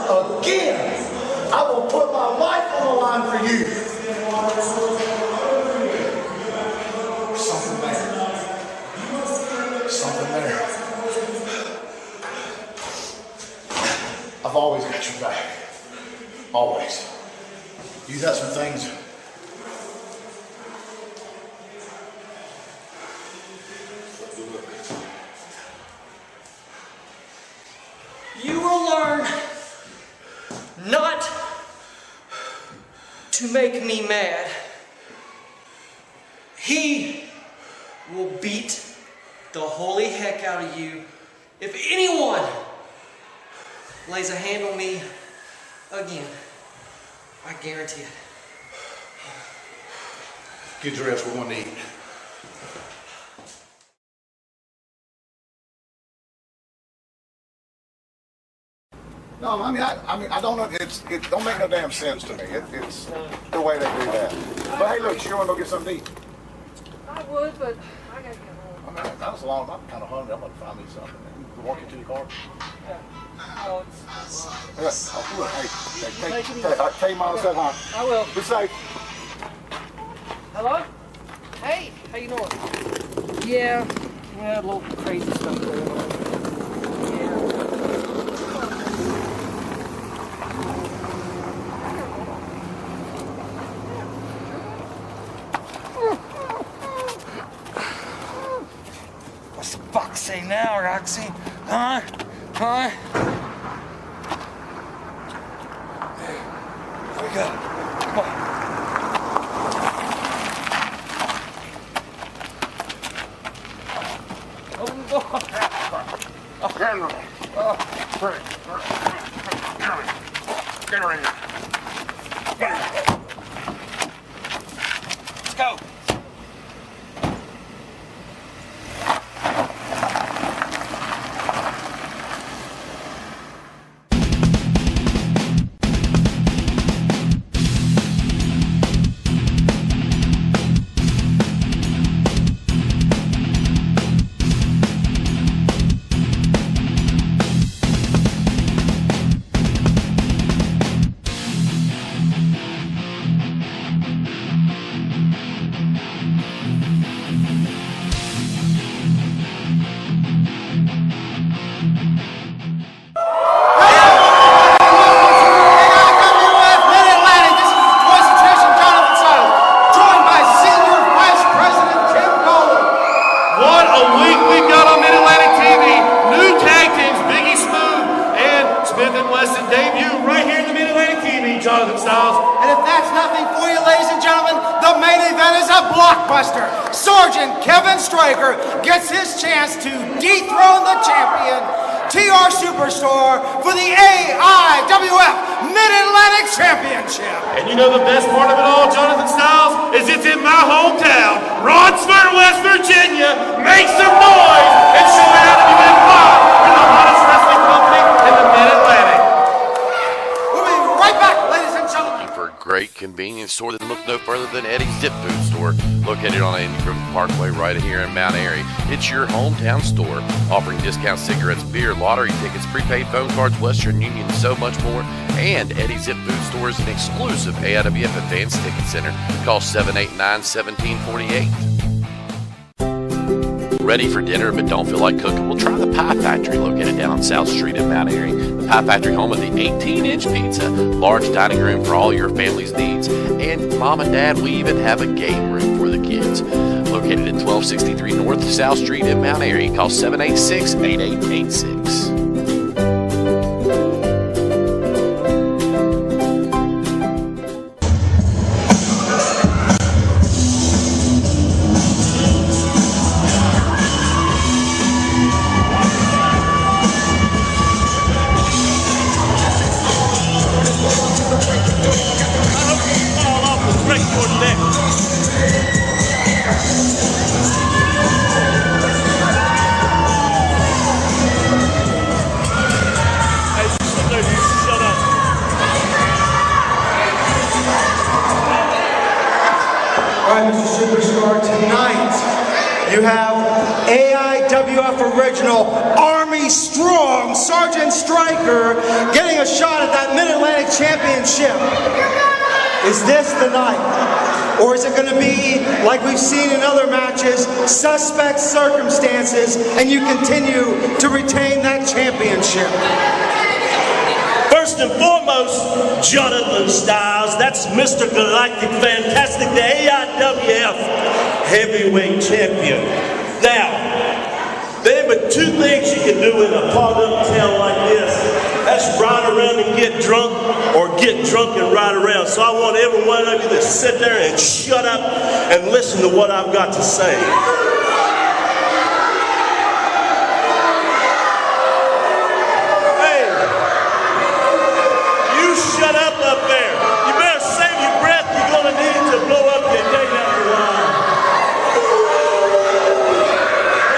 again. I will put my life on the line for you. Something there. Something there. I've always got your back. Always. You got some things. You will learn not to make me mad. He will beat the holy heck out of you if anyone lays a hand on me again. I guarantee it. Get dressed, we're going to eat. No, I mean, I don't know. It don't make no damn sense to me. It's the way they do that. But hey, look, you sure want to go get something to eat? I would, but I gotta get home. I mean, that was a long. I'm kind of hungry. I'm gonna find me something. You walk you to the car. Yeah. Oh, it's Oh, look, hey, tell your mom I said hi. I will. Be safe. Hello? Hey, how you doing? Yeah, we had a little crazy stuff going on. What's the fuck say now, Roxy? Huh? Huh? Hey, here we go. Come on. Get her in here. Let's go. What a week we've got on Mid Atlantic TV. New tag teams, Biggie Smooth and Smith and Weston debut right here in the Mid Atlantic TV, Jonathan Styles. And if that's nothing for you, ladies and gentlemen, the main event is a blockbuster. Sergeant Kevin Stryker gets his chance to dethrone the champion, TR Superstar, for the AIWF Mid Atlantic Championship. And you know the best part of it all, Jonathan Styles, is it's in my hometown, Ronsford, West Virginia. Make some noise and show it out to be been live in the hottest wrestling company in the Mid Atlantic. We'll be right back, ladies and gentlemen. For a great convenience store that look no further than Eddie's Zip Food Store, located on Ingram Parkway right here in Mount Airy. It's your hometown store, offering discount cigarettes, beer, lottery tickets, prepaid phone cards, Western Union, and so much more. And Eddie's Zip Food Store is an exclusive AIWF Advanced Ticket Center. Call 789-1748. Ready for dinner but don't feel like cooking? Well, try the Pie Factory, located down on South Street in Mount Airy. The Pie Factory, home of the 18-inch pizza, large dining room for all your family's needs, and Mom and Dad, we even have a game room for the kids. Located at 1263 North South Street in Mount Airy. Call 786-8886. All right, Mr. Superstar, tonight you have AIWF Original Army Army strong Sergeant Stryker getting a shot at that Mid Atlantic Championship. Is this the night? Or is it going to be, like we've seen in other matches, suspect circumstances, and you continue to retain that championship? First and foremost, Jonathan Styles, that's Mr. Galactic Fantastic, the AIWF Heavyweight Champion. Now, there are two things you can do in a fogged-up town like this. That's ride around and get drunk, or get drunk and ride around. So I want every one of you to sit there and shut up and listen to what I've got to say. Hey, you shut up there. You better save your breath. You're going to need to blow up your day after a while.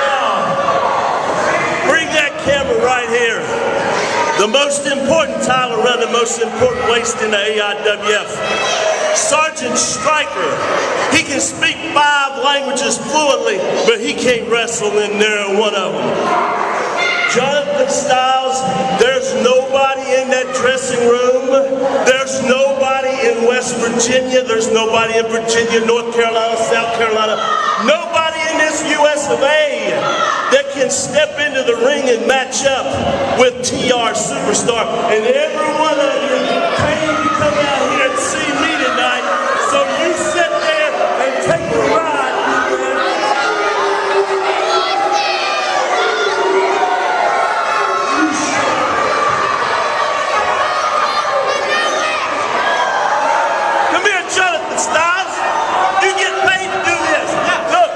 Now, bring that camera right here. The most important title around the most important waist in the AIWF. Sergeant Stryker. He can speak 5 languages fluently, but he can't wrestle in there one of them. Jonathan Styles, there's nobody in that dressing room. There's nobody in West Virginia. There's nobody in Virginia, North Carolina, South Carolina. Nobody in this US of A that can step into the ring and match up with TR Superstar. And every one of you came to come out here and see me tonight. So you sit there and take a ride. Come here, Jonathan Styles. You get paid to do this. Look,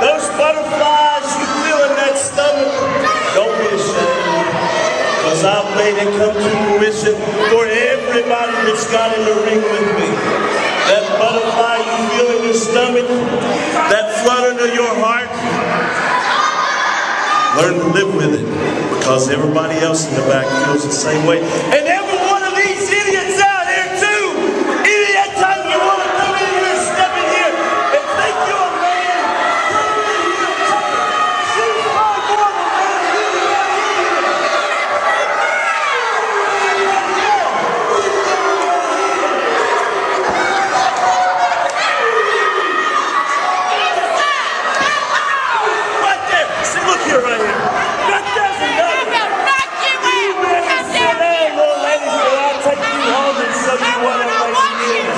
those butterflies you feel in that stomach, don't be ashamed. Because I've made it come to fruition for everybody that's got in the ring with me. That butterfly you feel in your stomach, that flutter of your heart, learn to live with it. Because everybody else in the back feels the same way. And every one of these idiots out here too, any time you want to come in here, step in here, and think you're a man, come in here. She's my woman, right there. See, look here, right here. That doesn't matter. You better sit down, little lady, so I'll take you home and show you what a lady is.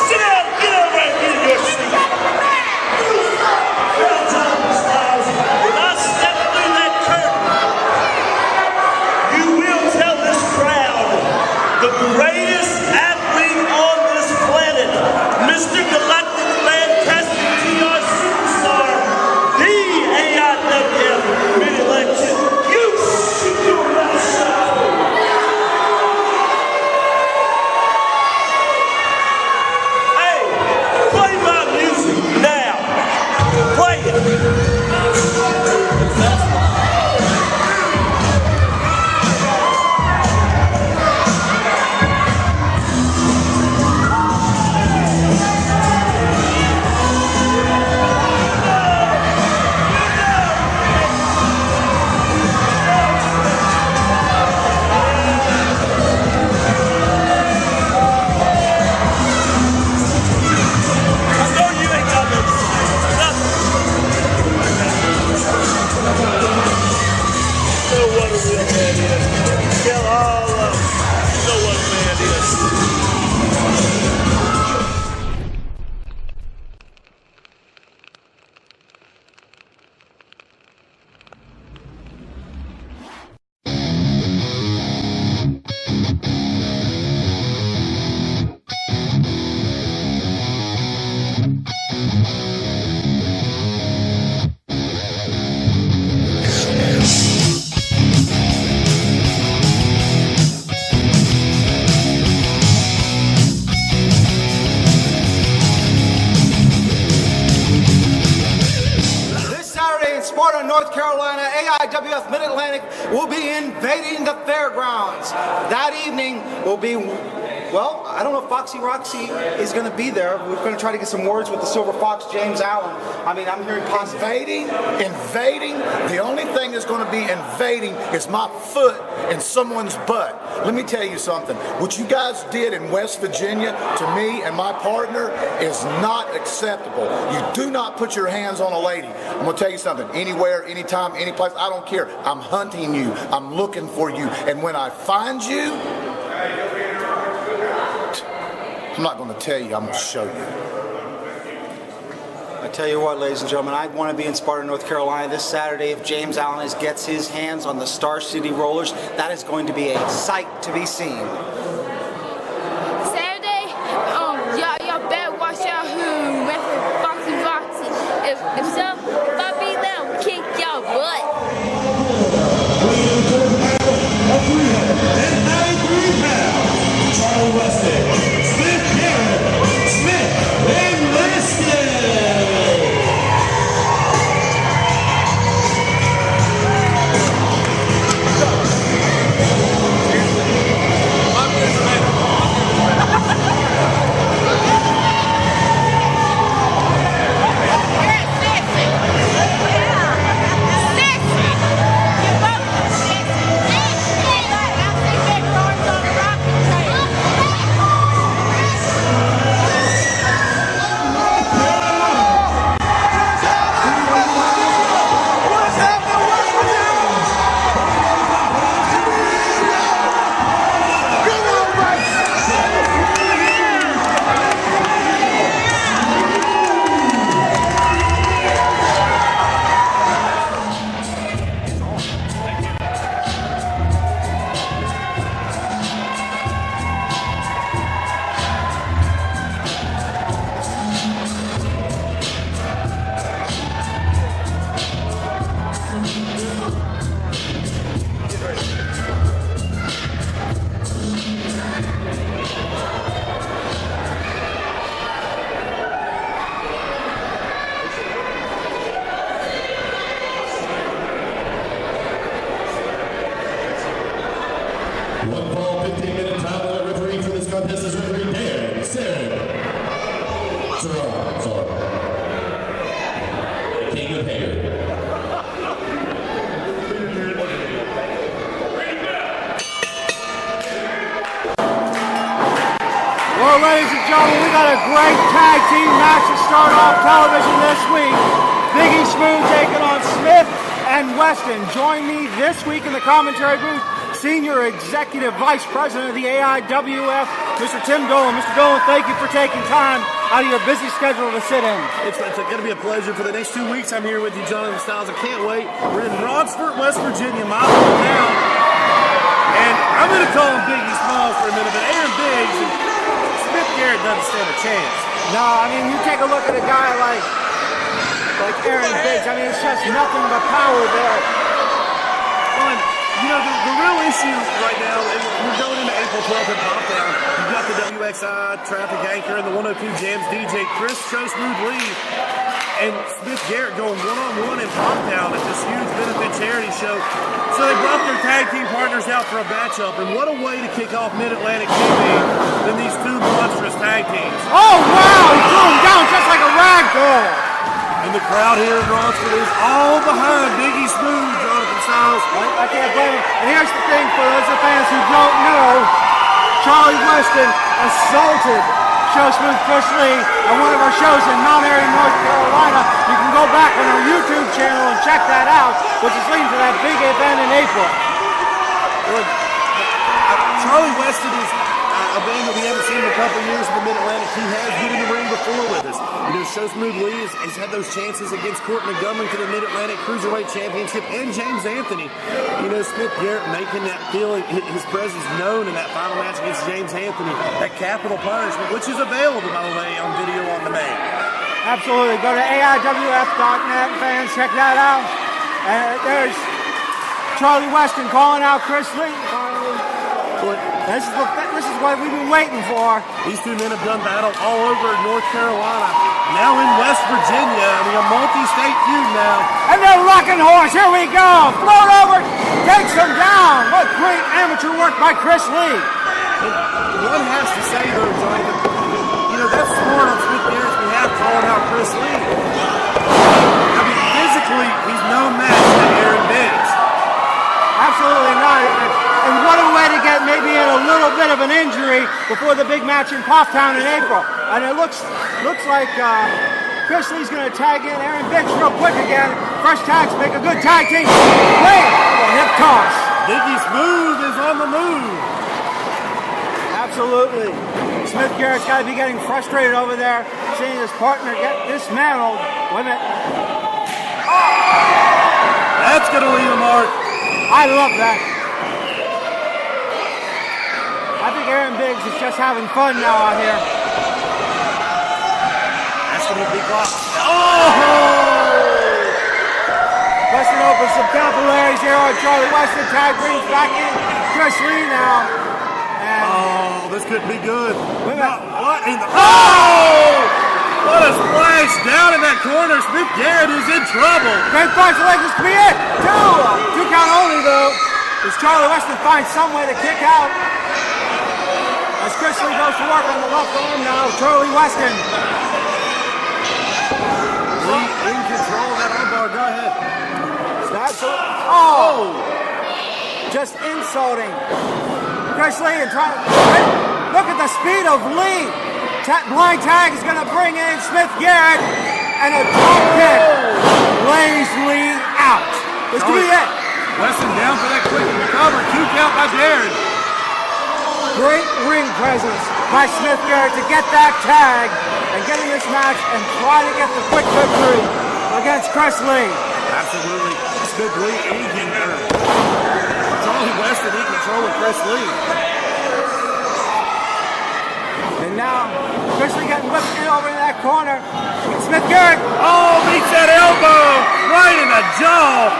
Sit down, get over and get in your seat. Jonathan Styles, when I step through that curtain, you will tell this crowd the greatest athlete on this planet, Mr. Galactic Fantastic TR Superstar, the AIWF Mid Atlantic. You shoot your mouth shut. Hey, play my music now. Play it. I know you ain't got nothing. You know what a real man is. Tell all of them. You know what a man is. This Saturday in Sparta, North Carolina, AIWF Mid Atlantic will be invading the fairgrounds. That evening will be Well, I don't know if Foxy Roxy is going to be there. We're going to try to get some words with the Silver Fox, James Allen. I mean, I'm hearing positive. Invading. The only thing that's going to be invading is my foot in someone's butt. Let me tell you something. What you guys did in West Virginia to me and my partner is not acceptable. You do not put your hands on a lady. I'm going to tell you something. Anywhere, anytime, any place, I don't care. I'm hunting you. I'm looking for you. And when I find you, I'm not going to tell you. I'm going to show you. I tell you what, ladies and gentlemen, I want to be in Sparta, North Carolina this Saturday. If James Allen gets his hands on the Star City Rollers, that is going to be a sight to be seen. Saturday, y'all better watch out who wrestling Foxy Roxy. If so, if I beat them, kick y'all butt. At 393 pounds, Charlie Weston. Well, ladies and gentlemen, we got a great tag team match to start off television this week. Biggie Smooth taking on Smith and Weston. Join me this week in the commentary booth, Senior Executive Vice President of the AIWF, Mr. Tim Dolan. Mr. Dolan, thank you for taking time out of your busy schedule to sit in. It's going to be a pleasure. For the next 2 weeks, I'm here with you, Jonathan Styles. I can't wait. We're in Rodsford, West Virginia, my hometown. And I'm going to call him Biggie Smooth for a minute, but Aaron Biggs and Smith Garrett doesn't stand a chance. No, I mean, you take a look at a guy like Aaron Biggs. I mean, it's just nothing but power there. Well, you know, the real issue right now, and we're going into April 12th in Poptown. You've got the WXI traffic anchor and the 102 Jams DJ Chris Cho Smooth Lee and Smith Garrett going one-on-one in Poptown at this huge benefit charity show. So they brought their tag team partners out for a matchup, and what a way to kick off Mid Atlantic TV than these two monstrous tag teams. Oh, wow! He threw him down just like a rag doll. And the crowd here in Rodsford is all behind Biggie Smooth, Jonathan Styles. I can't blame him. And here's the thing for those of the fans who don't know, Charlie Weston assaulted Show Smooth Chris Lee at one of our shows in Mount Airy, North Carolina. You can go back on our YouTube channel and check that out, which is leading to that big event in April. Well, Charlie Weston is a band that we haven't seen in a couple years in the Mid-Atlantic. He has been in the ring before with us. You know, Show Smooth Lee has had those chances against Court Montgomery for the Mid-Atlantic Cruiserweight Championship and James Anthony. You know, Smith Garrett making that feeling, his presence known in that final match against James Anthony, that capital punishment, which is available, by the way, on video on demand. Absolutely. Go to AIWF.net, fans. Check that out. And there's Charlie Weston calling out Chris Lee. This is what we've been waiting for. These two men have done battle all over North Carolina. Now in West Virginia. I mean, a multi-state feud now. And they're rocking horse. Here we go. Float over. Takes him down. What great amateur work by Chris Lee. One has to say, though, Jonathan, you know, that's smart on Smith Garrett's behalf calling out Chris Lee. I mean, physically, he's no match to Aaron Biggs. Absolutely not. And what a way to get maybe in a little bit of an injury before the big match in Pofftown in April. And it looks like Chris Lee's going to tag in Aaron Biggs real quick again. Fresh tags make a good tag team. Wait! Hip toss. Biggie Smooth is on the move. Absolutely. Smith Garrett's got to be getting frustrated over there, seeing his partner get dismantled. Wait a minute. That's going to leave a mark. I love that. I think Aaron Biggs is just having fun now out here. That's going to be blocked. Oh! Weston opens some capillaries here on Charlie Weston. Tag brings back in Chris Lee now. And this could be good. Wait a minute. What in the... Oh! What a splash down in that corner. Smith Garrett is in trouble. Great punch, this could be it. Two count only, though, as Charlie Weston finds some way to kick out. As Chris Lee goes to work on the left arm now, Charlie Weston. Lee in control of that armbar. Go ahead. Oh! Just insulting Chris Lee and trying to... Look at the speed of Lee. Blind tag is going to bring in Smith Garrett, and a drop kick lays Lee out. This could be it. Weston down for that quick recover. 2 count by Jared. Great ring presence by Smith Garrett to get that tag and get in this match and try to get the quick victory against Chris Lee. Absolutely. Smith Lee in Charlie Weston in control of Chris Lee. And now, Chris Lee getting whipped in over in that corner. Smith Garrett. Oh, meets that elbow right in the jaw.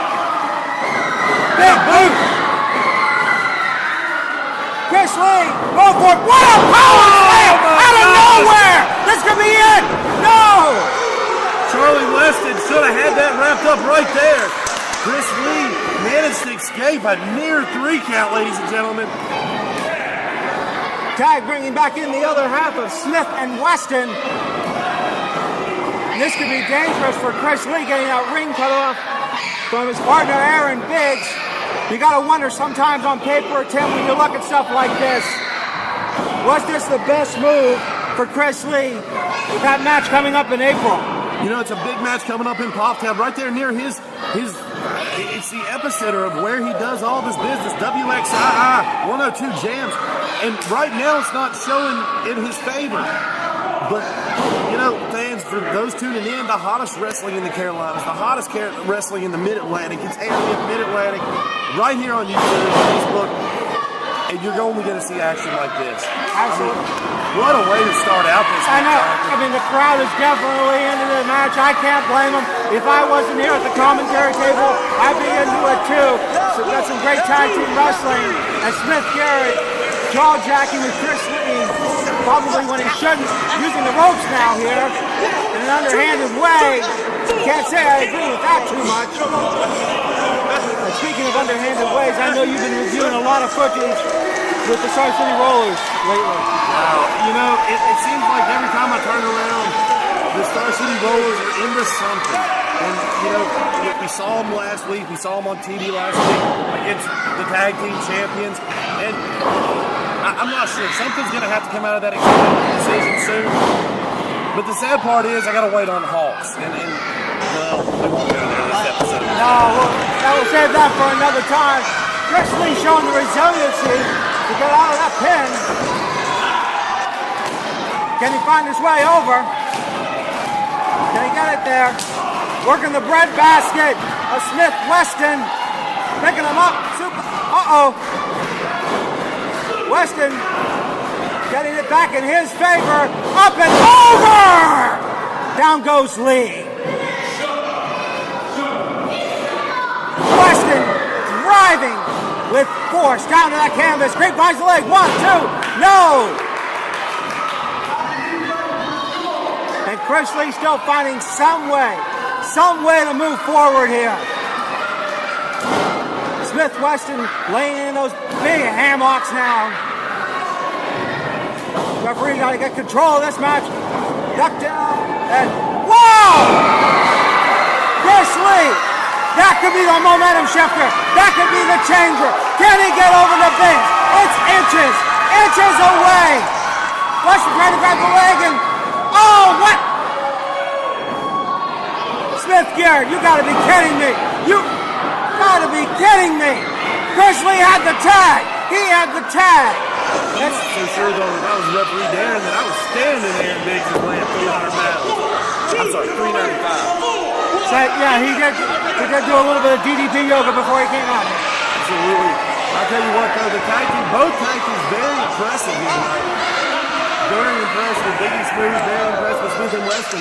Big boot. Chris Lee, go for it. What a power slam out of nowhere. This could be it. No. Charlie Weston should have had that wrapped up right there. Chris Lee managed to escape a near 3 count, ladies and gentlemen. Tag bringing back in the other half of Smith and Weston. And this could be dangerous for Chris Lee getting that ring cut off from his partner Aaron Biggs. You gotta wonder sometimes on paper, Tim, when you look at stuff like this, was this the best move for Chris Lee with that match coming up in April? You know, it's a big match coming up in Pofftown, right there near his it's the epicenter of where he does all of his business, WXII 102 Jams. And right now it's not showing in his favor. But, you know, fans, for those tuning in, the hottest wrestling in the Carolinas, the hottest wrestling in the Mid Atlantic, it's AIWF Mid Atlantic, right here on YouTube, Facebook. And you're only going to see action like this. Absolutely. What a way to start out this I know. match. I mean, the crowd is definitely into the match. I can't blame them. If I wasn't here at the commentary table, I'd be into it too. So we've got some great tag team wrestling. And Smith Garrett jaw-jacking with Chris Lee, probably when he shouldn't, using the ropes now here in an underhanded way. Can't say I agree with that too much. And speaking of underhanded ways, I know you've been reviewing a lot of footage with the Star City Rollers lately. Wow, you know, it seems like every time I turn around, the Star City Rollers are into something. And, you know, we saw them last week. We saw them on TV last week against the tag team champions. And I'm not sure. Something's going to have to come out of that decision soon. But the sad part is I got to wait on Hawks. And well, we won't go there this episode. No, we'll save that for another time. Chris Lee showing the resiliency to get out of that pin. Can he find his way over? Can he get it there? Working the bread basket of Smith Weston. Picking him up. Uh-oh. Weston getting it back in his favor. Up and over! Down goes Lee. Weston driving with force down to that canvas. Great finds the leg. 1, 2. No! And Chris Lee still finding some way to move forward here. Smith Weston laying in those big hammocks now. Referee got to get control of this match. Duck down and wow! Chris Lee. That could be the momentum shifter. That could be the changer. Can he get over the base? It's inches away. Weston trying to grab the leg and oh, what? Smith Garrett, you got to be kidding me. You got to be kidding me. Chris Lee had the tag. He had the tag. I'm not so sure though that was referee Darren that I was standing there and Biggs was laying 300 pounds. I'm sorry, 395. So, yeah, he did do a little bit of DDP yoga before he came out. Absolutely. I'll tell you what though, both tag teams very impressive here tonight. Very impressed with Biggie Smooth, very impressed with Smith and Weston.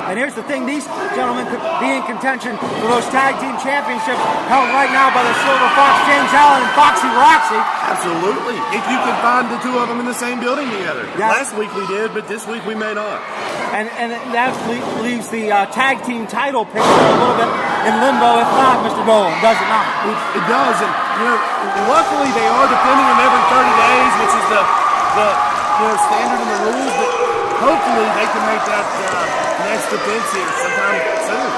And here's the thing, these gentlemen could be in contention for those tag team championships held right now by the Silver Fox, James Allen and Foxy Roxy. Absolutely. If you could find the two of them in the same building together. Yeah. Last week we did, but this week we may not. And that leaves the tag team title picture a little bit in limbo, if not, Mr. Dolan, does it not? It does, and luckily they are defending them every 30 days, which is the standard in the rules, but hopefully they can make that next defense here sometime soon.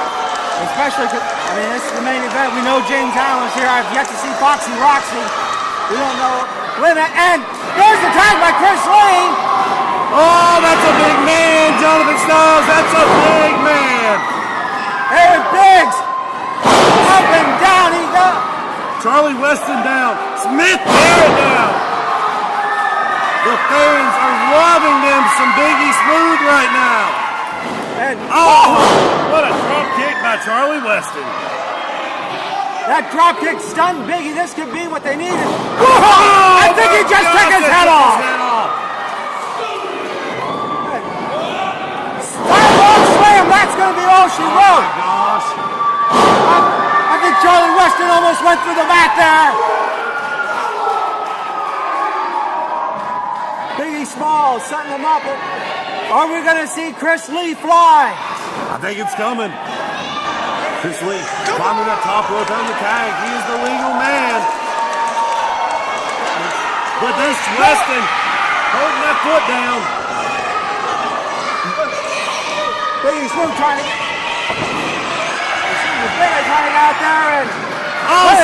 Especially, this is the main event. We know James Allen's here. I've yet to see Foxy Roxy. We don't know. And there's the tag by Chris Lee. Oh, that's a big man, Jonathan Styles. That's a big man. Aaron Biggs. Up and down he goes. Charlie Weston down. Smith Garrett down. The fans are loving them some Biggie Smooth right now. And what a drop kick by Charlie Weston. That drop kick stunned Biggie. This could be what they needed. I think he just took his head off. Style slam. That's going to be all she wrote. Oh my gosh. I think Charlie Weston almost went through the mat there. Biggie Smalls setting him up. Are we going to see Chris Lee fly? I think it's coming. Chris Lee climbing that top rope on the tag. He is the legal man. But there's Weston holding that foot down. Biggie Smooth trying to get out there and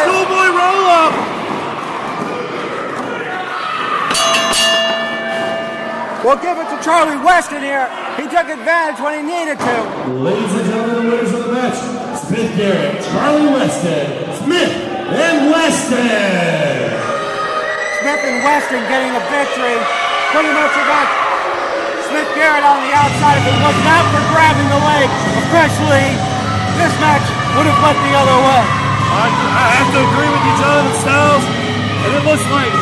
schoolboy roll up. We'll give it to Charlie Weston here. He took advantage when he needed to. Ladies and gentlemen, the winners of the match, Smith Garrett, Charlie Weston, Smith and Weston. Smith and Weston getting a victory. Pretty much about Smith Garrett on the outside. If it was not for grabbing the leg of Chris Lee, this match would have went the other way. I have to agree with you, Jonathan Styles. And it looks like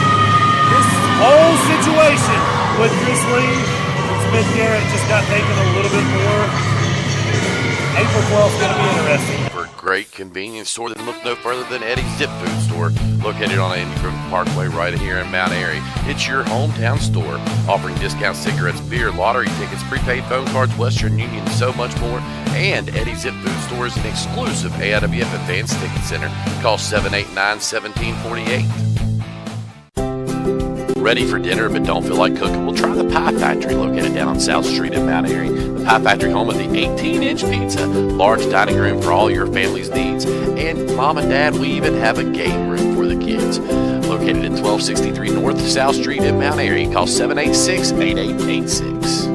this whole situation with Chris Lee and Smith Garrett just got taken a little bit more. April 12th is going to be interesting. For a great convenience store that look no further than Eddie's Zip Food Store, located on Andy Griffith Parkway right here in Mount Airy. It's your hometown store, offering discount cigarettes, beer, lottery tickets, prepaid phone cards, Western Union, and so much more. And Eddie's Zip Food Store is an exclusive AIWF Advanced Ticket Center. Call 789-1748. Ready for dinner but don't feel like cooking? Well, try the Pie Factory, located down on South Street in Mount Airy. The Pie Factory, home of the 18-inch pizza, large dining room for all your family's needs, and Mom and Dad, we even have a game room for the kids. Located at 1263 North South Street in Mount Airy. Call 786-8886.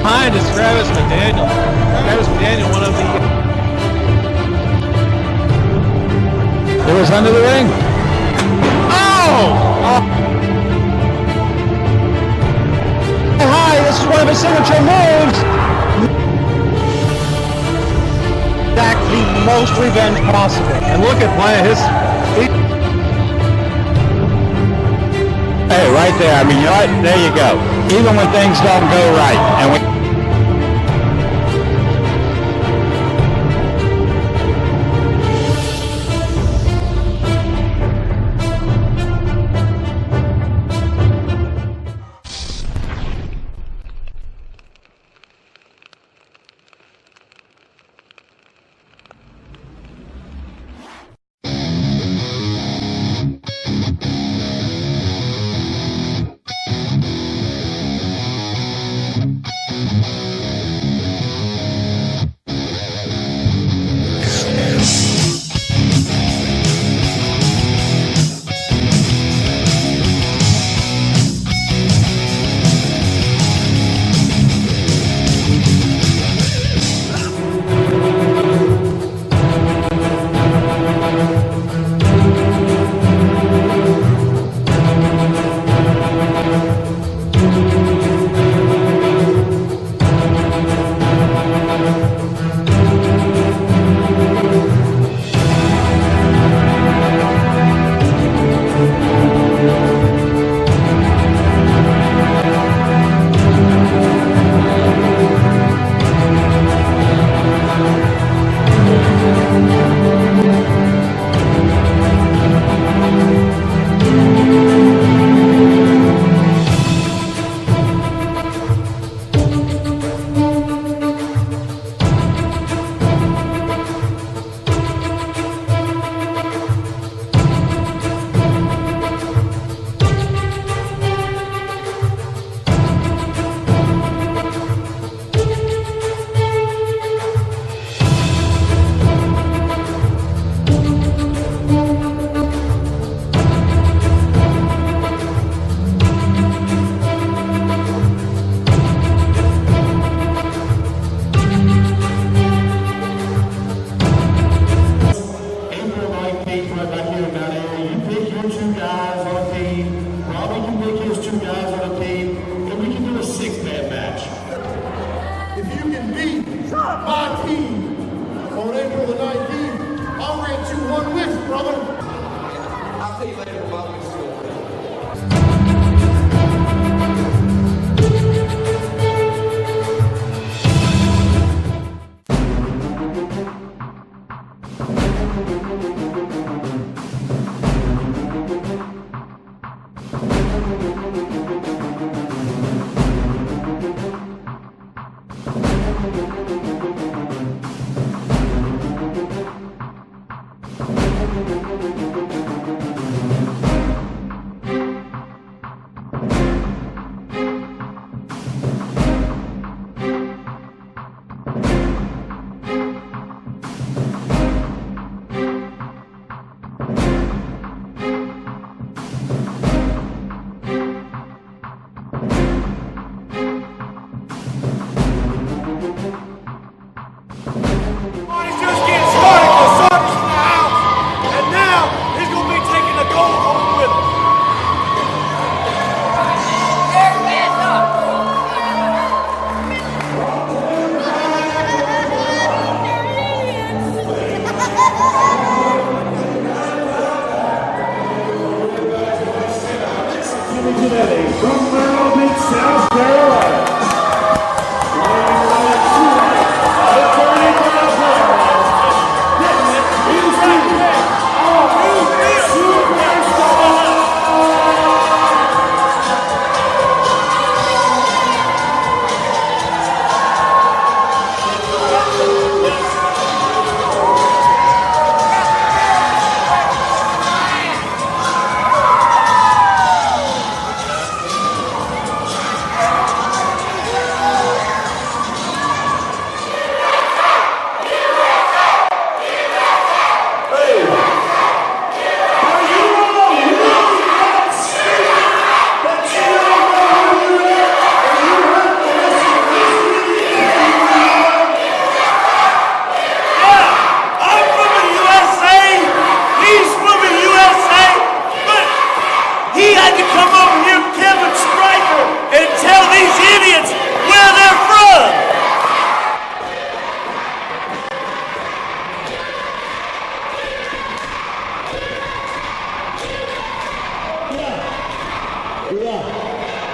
Hi, this is Travis McDaniel. Travis McDaniel, one of the... It was under the ring. Oh! Hi, this is one of his signature moves. Back the most revenge possible. And look at his... Hey, right there. I mean, you know what? There you go. Even when things don't go right. And when two guys on the team, and we can do a 6-man match. If you can beat my team on April the 19th, I'll rent you one wish, brother. I'll tell you later about this story.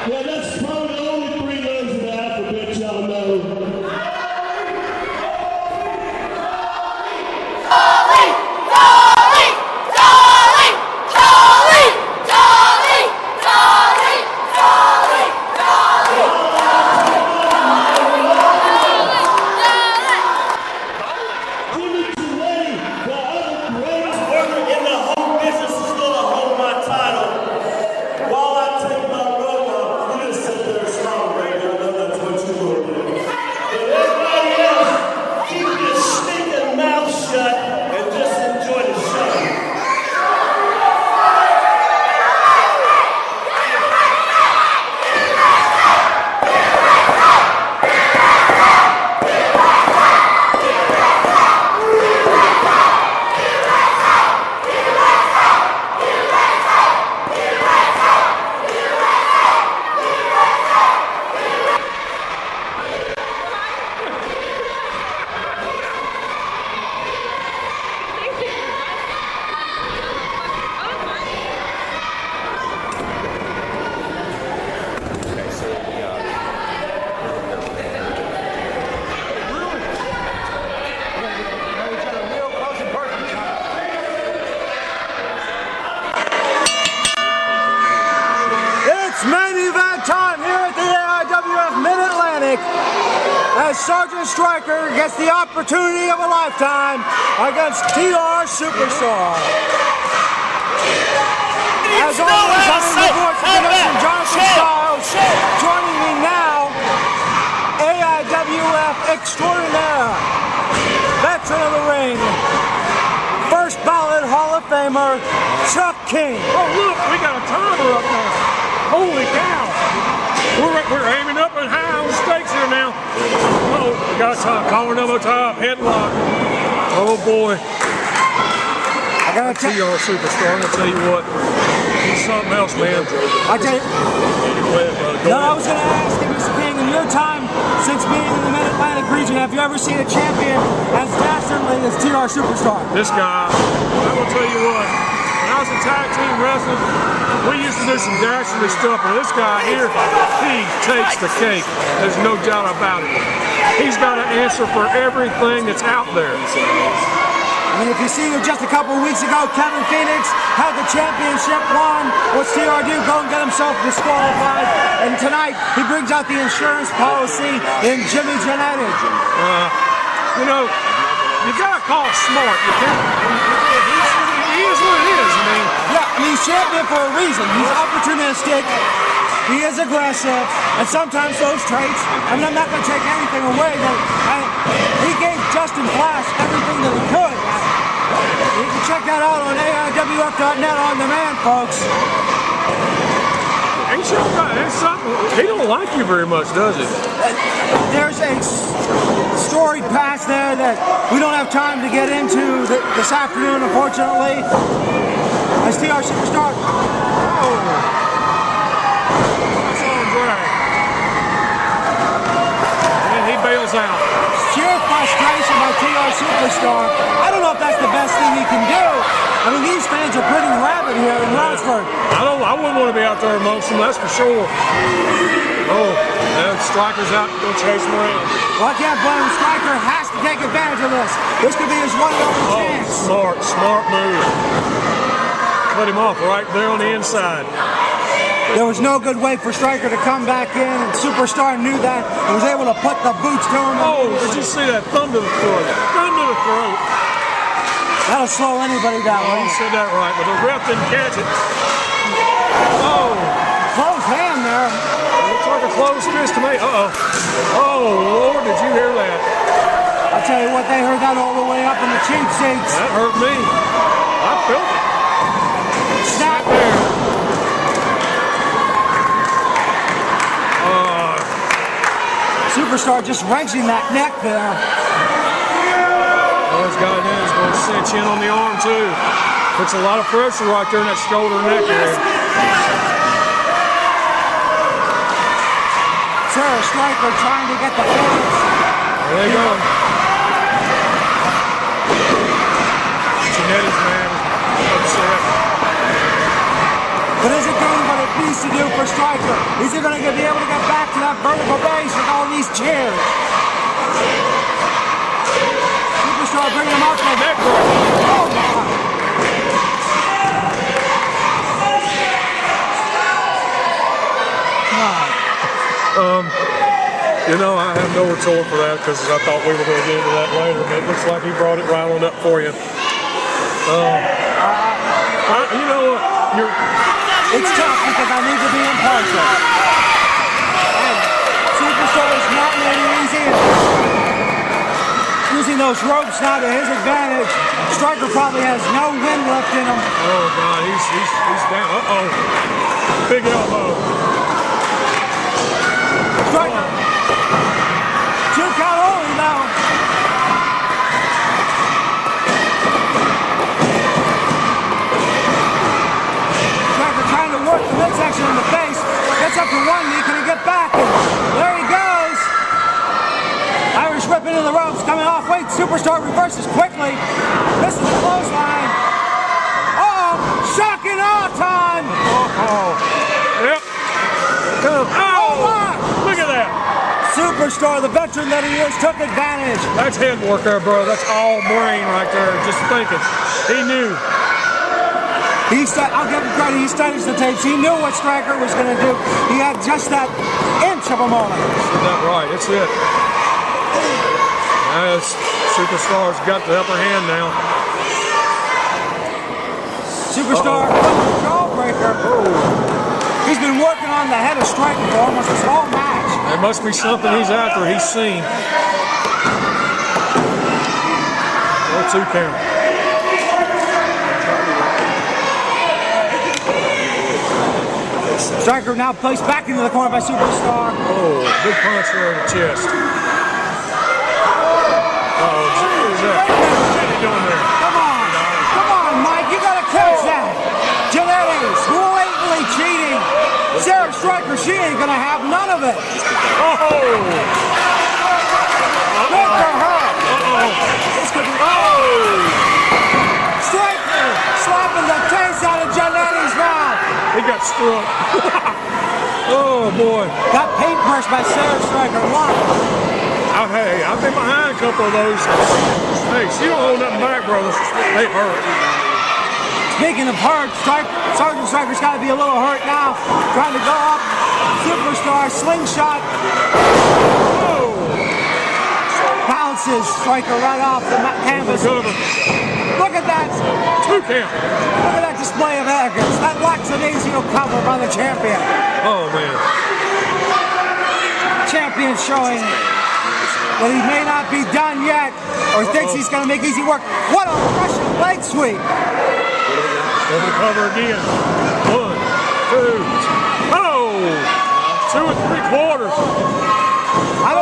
Yeah, that's probably the only 3 letters of the alphabet y'all know. Time here at the AIWF Mid Atlantic as Sergeant Stryker gets the opportunity of a lifetime against TR Superstar. As always, I'm the voice of Connection, Jonathan Styles. Joining me now, AIWF Extraordinaire, veteran of the ring, first ballot Hall of Famer, Chuck King. Oh look, we got a timer up there. Holy cow! We're aiming up and high on the stakes here now. Oh, we got a top, collar number top, headlock. Oh boy. I gotta TR Superstar, I'm gonna tell you what, he's something else, man. I tell you. No, I was going to ask you, Mr. King, in your time since being in the Mid Atlantic region, have you ever seen a champion as dastardly as TR Superstar? This guy, I will tell you what. When I was in tag team wrestling, we used to do some dastardly stuff, and this guy here, he takes the cake. There's no doubt about it. He's got an answer for everything that's out there. I mean, if you see here just a couple of weeks ago, Kevin Phoenix had the championship won. What's TR do? Go and get himself disqualified. And tonight, he brings out the insurance policy in Jimmy Genetic. You know, you gotta call it smart. You can't. He is what it is. I mean, yeah, I mean, he's champion for a reason. He's opportunistic. He is aggressive, and sometimes those traits, I mean, I'm not going to take anything away, but he gave Justin Flash everything that he could. You can check that out on AIWF.net on demand, folks. Ain't something. He don't like you very much, does he? There's a storied past there that we don't have time to get into this afternoon, unfortunately. As TR Superstar. Oh. And he bails out. Sheer frustration by TR Superstar. I don't know if that's the best thing he can do. I mean, these fans are pretty rabid here in Roxford. I wouldn't want to be out there amongst them, that's for sure. Oh, and Stryker's out, go chase him around. Well, I can't blame him. Stryker has to take advantage of this. This could be his one and only chance. Smart move. Cut him off right there on the inside. There was no good way for Stryker to come back in, and Superstar knew that and was able to put the boots to him. Oh, did you see that? Thumb to the throat. Thumb to the throat. That'll slow anybody down. Oh, you said that right, but the ref didn't catch it. Oh. Close hand there. Looks like a closed fist to me. Uh-oh. Oh, Lord, did you hear that? I'll tell you what, they heard that all the way up in the cheap seats. That hurt me. I felt it. Snap there. Superstar just wrenching that neck there. Oh, this guy there is going to cinch in on the arm too. Puts a lot of pressure right there in that shoulder and neck area. Sarah Stryker trying to get the fans. There they go. Genetics, man. Upset. But is it doing what it needs to do for Stryker? Is he going to be able to get back to that vertical base with all these chairs? Superstar bringing him up to the neck break. Oh my! You know, I have no retort for that because I thought we were going to get into that later, but it looks like he brought it right on up for you. You know what? It's tough because I need to be impartial. And Superstar is not letting easy. Using those ropes now to his advantage. Stryker probably has no wind left in him. Oh God, he's down. Uh-oh. Big elbow. Stryker. 2 count only now. Trying to work the midsection in the face, gets up to one knee, can he get back? And there he goes. Irish whip into the ropes, coming off. Wait, Superstar reverses quickly. This is a clothesline. Uh-oh, shocking all time. Uh-oh. Yep. Oh my! Look at that. Superstar, the veteran that he is, took advantage. That's head work there, bro. That's all brain right there. Just thinking. He knew. I'll give him credit, he studies the tapes. He knew what Stryker was going to do. He had just that inch of a moment. That's right, that's it. As Superstar's got the upper hand now. Superstar, jawbreaker. Oh. He's been working on the head of Stryker for almost this whole match. There must be something he's after, he's seen. Oh, 2 count. Stryker now placed back into the corner by Superstar. Oh, big punch there in the chest. Uh-oh, what's that? What's he doing there? Come on, Mike, you gotta catch that. Genetics, wait and Sarah Stryker, she ain't gonna have none of it. Oh! Good for her. This could be. Oh! Stryker slapping the taste out of Janetti's mouth. He got struck. Oh boy. Got paintbrushed by Sarah Stryker. Hey, I've been behind a couple of those. Hey, she don't hold nothing back, brother. They hurt. Speaking of hurt, Sergeant Stryker's got to be a little hurt now. Trying to go up. Superstar slingshot. Oh! Bounces Stryker right off the canvas. Look at that. 2 count. Look at that display of arrogance. That lackadaisical cover by the champion. Oh, man. Champion showing that he may not be done yet or thinks he's going to make easy work. What a Russian leg sweep. Over the cover again. 1, 2. Oh! 2 3/4. I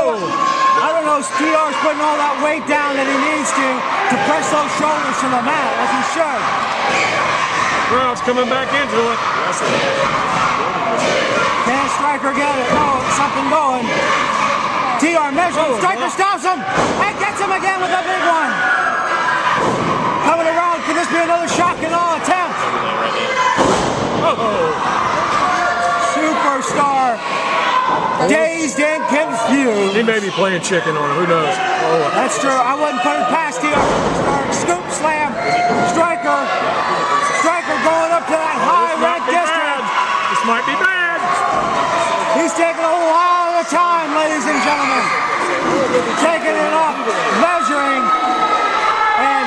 don't know if TR's putting all that weight down that he needs to press those shoulders to the mat, as he should. Crowd's coming back into it. Can Stryker get it? No, something going. TR measures. Stryker stops him and gets him again with a big one. Coming around, could this be another shock and awe attempt? Superstar. Dazed and confused. He may be playing chicken on him. Who knows? Oh. That's true. I wouldn't put it past TR. Scoop slam. Stryker going up to that high red distance. This might be bad. He's taking a whole while at a time, ladies and gentlemen. Taking it up, measuring, and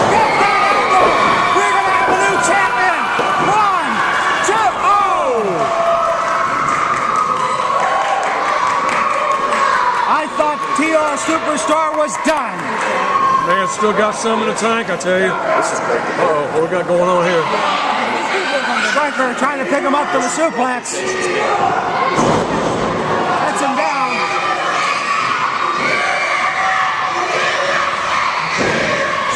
get that angle. We're going to have a new champion. 1, 2, oh! I thought TR Superstar was done. Man, still got some in the tank, I tell you. Uh-oh, what we got going on here? Stryker trying to pick him up from the suplex. Gets him down.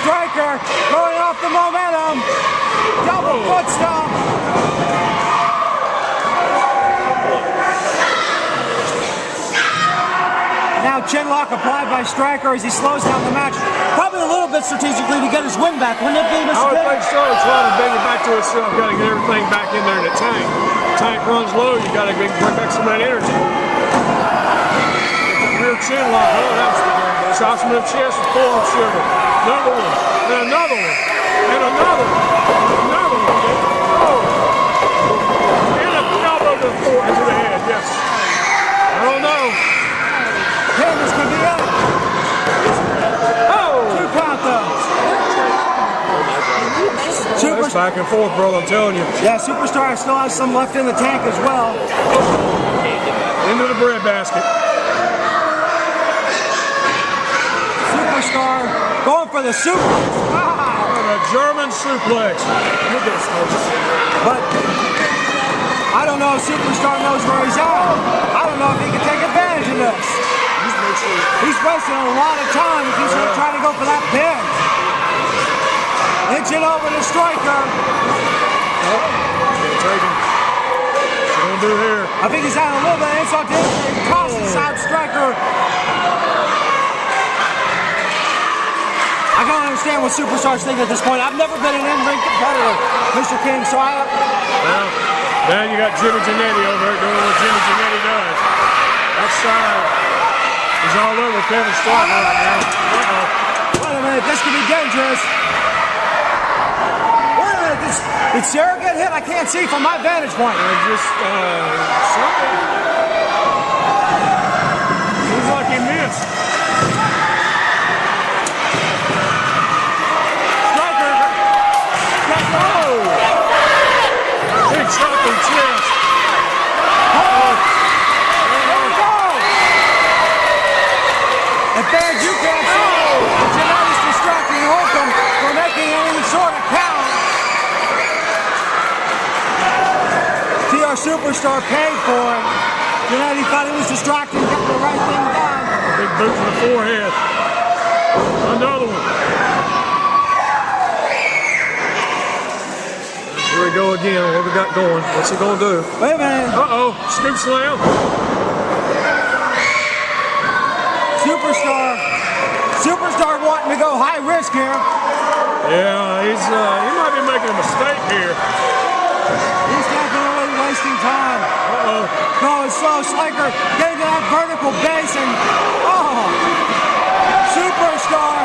Stryker going off the momentum. Double foot stomp. Now chin lock applied by Stryker as he slows down the match. Probably a little bit strategically to get his win back. Wouldn't it be, Mr. I would think so. Trying to bring it back to itself. Got to get everything back in there in the tank. Tank runs low. You got to bring back some of that energy. Rear chin lock. Oh, that's shots him in the chest with forearm shiver. Another one. And another one. And another one. Another one. Oh. And a elbow to the floor into the head. Yes. I don't know. Hey, this could be it. Oh! 2 count though. It's back and forth, brother, I'm telling you. Yeah, Superstar still has some left in the tank as well. Into the bread basket. Superstar going for the suplex. A German suplex. But I don't know if Superstar knows where he's at. I don't know if he can take advantage of this. He's wasting a lot of time if he's going to try to go for that pin. Inching over to Stryker. Take him. What's he going to do here? I think he's adding a little bit of insult to injury. He tosses out Stryker. I don't understand what Superstar's thinking at this point. I've never been an in-ring competitor, Mr. King, so I... Well, now you got Jimmy Janetti over there doing what Jimmy Janetti does. That side is all over Kevin Stryker right now. Wait a minute, this could be dangerous. Wait a minute, did Sarah get hit? I can't see from my vantage point. Something. Seems like he missed. Big chopping chest. There we go. And fans, you can't see Janetti's distracting Holcomb for making any sort of count. TR Superstar paid for it. Janetti thought he was distracting, getting the right thing done. Big boot to the forehead. Another one. Here we go again. What we got going? What's he gonna do? Wait a minute. Uh-oh. Scoop slam. Superstar wanting to go high risk here. Yeah, he might be making a mistake here. He's definitely wasting time. Going slow. Stryker getting to that vertical base and Superstar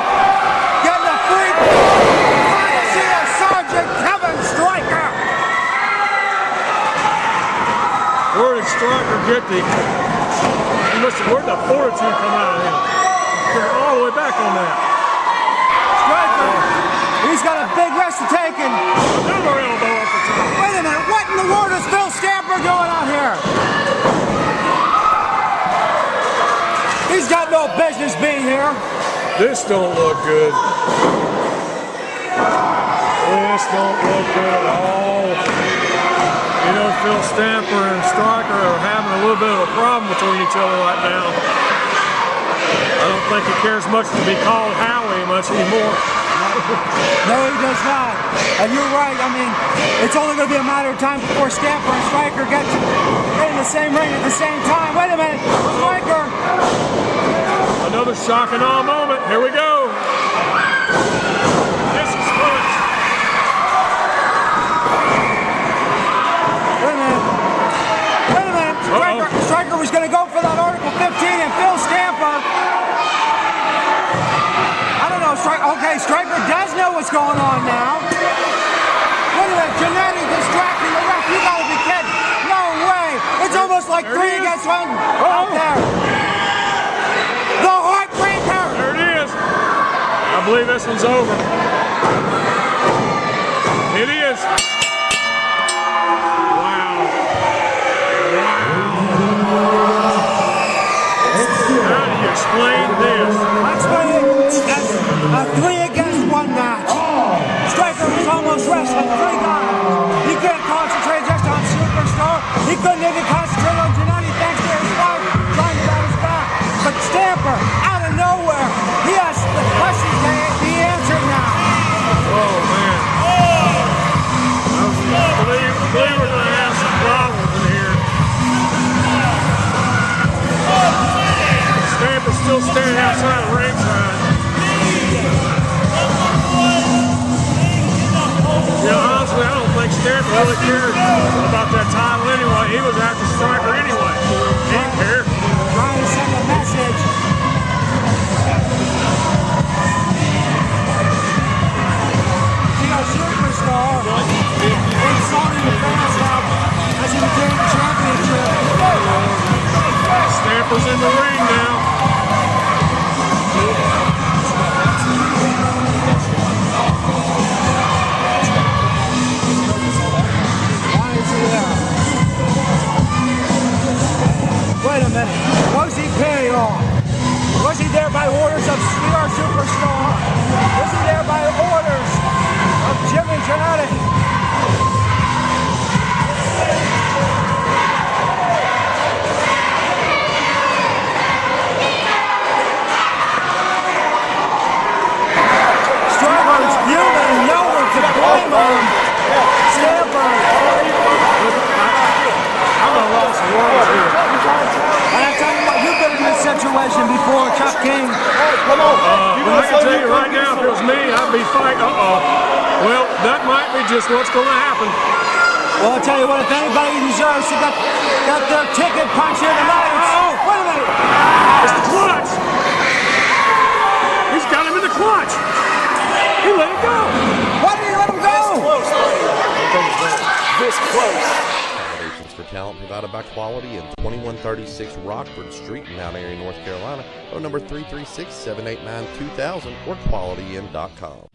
getting a free. Trying to see a Sergeant Kevin Stryker. Where did Stryker get where'd the fortitude come out of him? They're all the way back on that. Stryker, he's got a big rest to take and another elbow up the top. Wait a minute, what in the world is Phil Stamper doing out here? He's got no business being here. This don't look good. This don't look good at all. You know, Phil Stamper and Stryker are having a little bit of a problem between each other right now. I don't think he cares much to be called Howie much anymore. No, he does not. And you're right. I mean, it's only going to be a matter of time before Stamper and Stryker get in the same ring at the same time. Wait a minute. Stryker. Another shock and awe moment. Here we go. This is fun. Wait a minute. Stryker was going to go for that Article 15 and Phil Stamper. I don't know. Okay, Stryker does know what's going on now. Wait a minute. Jannetty distracting the ref. You got to be kidding. No way. It's almost like 3 against 1 out there. The Heartbreaker. There it is. I believe this one's over. It is. How do you explain this? I explain it as a 3 against 1 match. Stryker was almost wrestling 3 guys. He couldn't concentrate just on Superstar. He couldn't even concentrate on Jannetty thanks to his wife trying to bat his back. But Stamper, out of nowhere, he has the questions to be answered now. Oh, man. I believe we're going to have some problems in here. Stamper's still standing outside the ringside. Yeah, honestly, I don't think Stamper really cared about that title anyway. He was after Stryker anyway. He didn't care. Trying to send a message. See our Superstar insulting the fans now as he retained the championship. Stamper's in the ring now. Why is he there? Wait a minute. Was he carried on? Was he there by orders of our Superstar? Was he there by orders of Jimmy Jannetty? Stryker's fuming and nowhere to blame him. Stamper. I'm a lost world here. And I tell you what, you've been in this situation before, Chuck King. Well, I can tell you right now, if it was me, I'd be fighting. Well, that might be just what's going to happen. Well, I'll tell you what, if anybody deserves to get their ticket punched here tonight, wait a minute. It's the clutch. He's got him in the clutch. He let it go. Why did he let him go? This close. Accommodations for talent provided by Quality in 2136 Rockford Street in Mount Airy, North Carolina. Phone number 336-789-2000 or qualityinn.com.